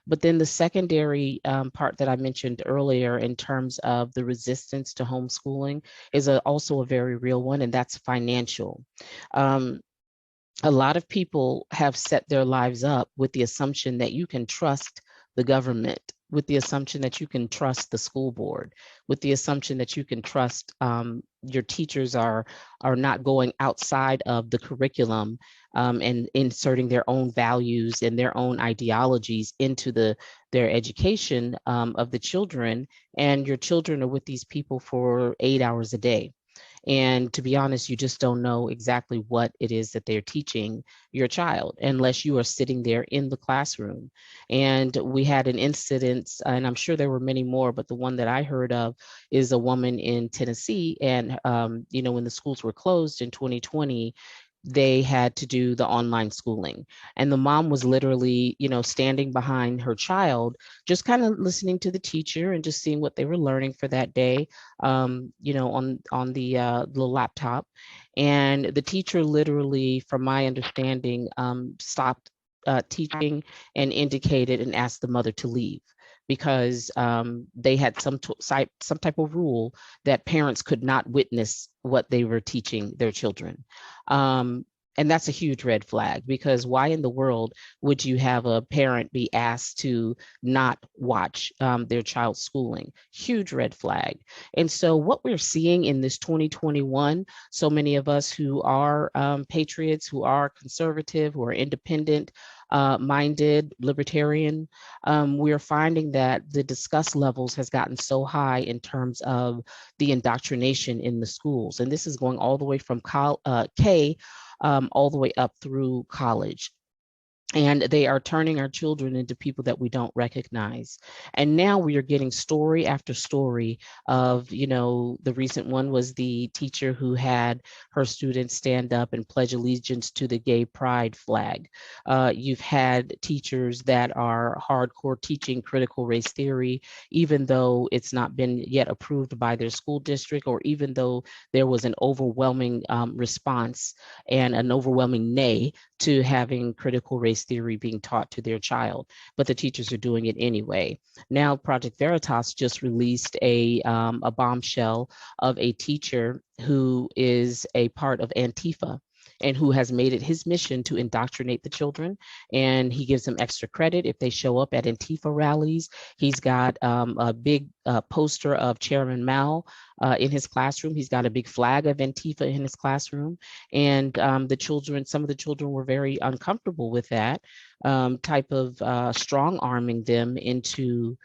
But then the secondary part that I mentioned earlier in terms of the resistance to homeschooling is also a very real one, and that's financial. Um, a lot of people have set their lives up with the assumption that you can trust the government, with the assumption that you can trust the school board, with the assumption that you can trust your teachers are not going outside of the curriculum and inserting their own values and their own ideologies into their education of the children. And your children are with these people for 8 hours a day. And to be honest, you just don't know exactly what it is that they're teaching your child unless you are sitting there in the classroom. And we had an incident, and I'm sure there were many more, but the one that I heard of is a woman in Tennessee. And, when the schools were closed in 2020, they had to do the online schooling. And the mom was literally, standing behind her child, just kind of listening to the teacher and just seeing what they were learning for that day, on the laptop. And the teacher literally, from my understanding, stopped teaching and indicated and asked the mother to leave because they had some type of rule that parents could not witness what they were teaching their children. Um, and that's a huge red flag, because why in the world would you have a parent be asked to not watch their child's schooling? Huge red flag. And so what we're seeing in this 2021, so many of us who are patriots, who are conservative, who are independent, minded, libertarian, we're finding that the disgust levels has gotten so high in terms of the indoctrination in the schools. And this is going all the way from K all the way up through college. And they are turning our children into people that we don't recognize. And now we are getting story after story of, the recent one was the teacher who had her students stand up and pledge allegiance to the gay pride flag. You've had teachers that are hardcore teaching critical race theory, even though it's not been yet approved by their school district, or even though there was an overwhelming response and an overwhelming nay to having critical race theory being taught to their child, but the teachers are doing it anyway. Now, Project Veritas just released a bombshell of a teacher who is a part of Antifa and who has made it his mission to indoctrinate the children. And he gives them extra credit if they show up at Antifa rallies. He's got a big poster of Chairman Mao in his classroom. He's got a big flag of Antifa in his classroom. And some of the children were very uncomfortable with that type of strong arming them into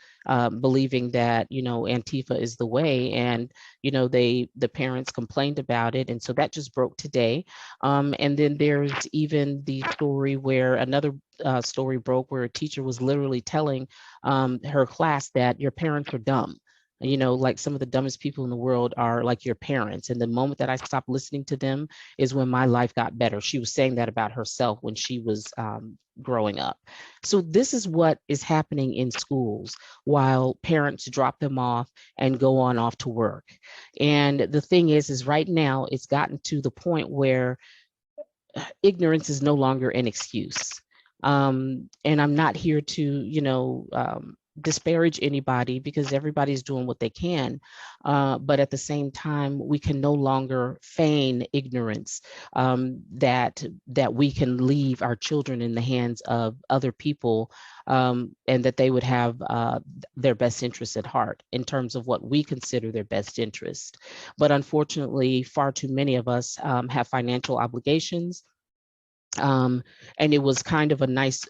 believing that, Antifa is the way. And, the parents complained about it. And so that just broke today. And then there's even the story where another story broke where a teacher was literally telling her class that your parents are dumb. Like some of the dumbest people in the world are like your parents. And the moment that I stopped listening to them is when my life got better. She was saying that about herself when she was growing up. So this is what is happening in schools while parents drop them off and go on off to work. And the thing is right now it's gotten to the point where ignorance is no longer an excuse. And I'm not here to, disparage anybody, because everybody's doing what they can. But at the same time, we can no longer feign ignorance, that we can leave our children in the hands of other people, and that they would have their best interests at heart in terms of what we consider their best interest. But unfortunately, far too many of us have financial obligations. And it was kind of a nice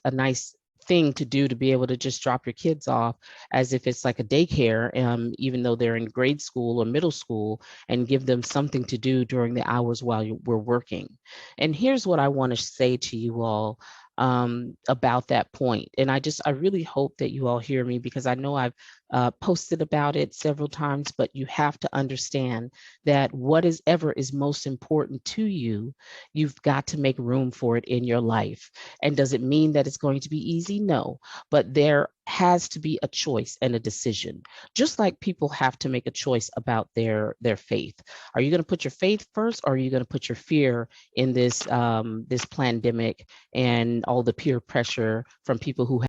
thing to do, to be able to just drop your kids off as if it's like a daycare, even though they're in grade school or middle school, and give them something to do during the hours while we're working. And here's what I want to say to you all about that point. And I really hope that you all hear me, because I know I've posted about it several times, but you have to understand that whatever is most important to you, you've got to make room for it in your life. And does it mean that it's going to be easy? No, but there has to be a choice and a decision, just like people have to make a choice about their faith. Are you going to put your faith first, or are you going to put your fear in this pandemic and all the peer pressure from people who